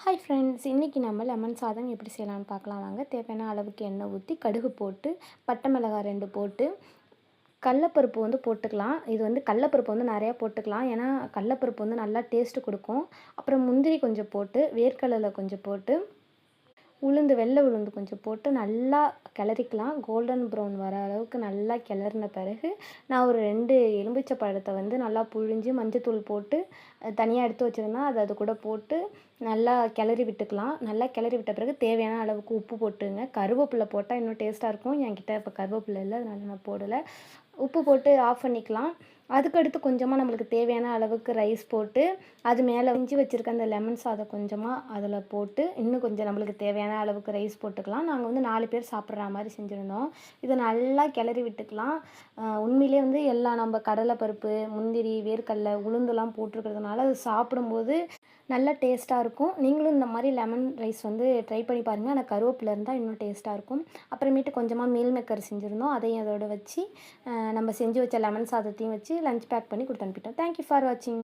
Hi friends, இன்றைக்கி நம்ம lemon சாதம் எப்படி செய்யலாம்னு பார்க்கலாம் வாங்க. தேவையான அளவுக்கு எண்ணெய் ஊற்றி கடுகு போட்டு பட்டை மிளகாய் 2 போட்டு கடலப்பருப்பு போட்டுக்கலாம். இது கடலப்பருப்பு நிறையா போட்டுக்கலாம். ஏன்னா கடலப்பருப்பு நல்லா டேஸ்ட்டு கொடுக்கும். அப்புறம் முந்திரி கொஞ்சம் போட்டு, வேர்க்கடலை கொஞ்சம் போட்டு, வெள்ளை உளுந்து கொஞ்சம் போட்டு நல்லா கிளறிக்கலாம். கோல்டன் ப்ரௌன் வர அளவுக்கு நல்லா கிளறின பிறகு நான் ஒரு 2 எலுமிச்சை பழத்தை நல்லா புழிஞ்சு மஞ்சத்தூள் போட்டு தனியாக எடுத்து வச்சுருந்தேன். அது கூட போட்டு நல்லா கிளறி விட்டுக்கலாம். நல்லா கிளறி விட்ட பிறகு தேவையான அளவுக்கு உப்பு போட்டுங்க. கருவேப்பிலை போட்டால் இன்னும் டேஸ்ட்டாக இருக்கும். என்கிட்ட இப்போ கருவேப்பிலை இல்லை, அதனால் நான் போடலை. உப்பு போட்டு ஆஃப் பண்ணிக்கலாம். அதுக்கடுத்து கொஞ்சமாக நம்மளுக்கு தேவையான அளவுக்கு ரைஸ் போட்டு, அது மேலே இஞ்சி வச்சுருக்க அந்த லெமன் சாதம் கொஞ்சமாக அதில் போட்டு, இன்னும் கொஞ்சம் நம்மளுக்கு தேவையான அளவுக்கு ரைஸ் போட்டுக்கலாம். நாங்கள் 4 பேர் சாப்பிட்ற மாதிரி செஞ்சுருந்தோம். இதை நல்லா கிளறி விட்டுக்கலாம். உண்மையிலே எல்லாம் நம்ம கடலைப்பருப்பு, முந்திரி, வேர்க்கடலை, உளுந்துலாம் போட்டிருக்கிறதுனால அது சாப்பிடும்போது நல்லா டேஸ்ட்டாக இருக்கும். நீங்களும் இந்த மாதிரி லெமன் ரைஸ் ட்ரை பண்ணி பாருங்கள். ஆனால் கருவேப்பிலை இருந்தால் இன்னும் டேஸ்ட்டாக இருக்கும். அப்புறமேட்டு கொஞ்சமாக மீல் மேக்கர் செஞ்சுருந்தோம். அதையும் அதோட வச்சு நம்ம செஞ்சு வச்ச லெமன் சாதத்தையும் வச்சு லஞ்ச் பேக் பண்ணி கொடுத்து அனுப்பிட்டோம். தேங்க்யூ ஃபார் வாட்சிங்.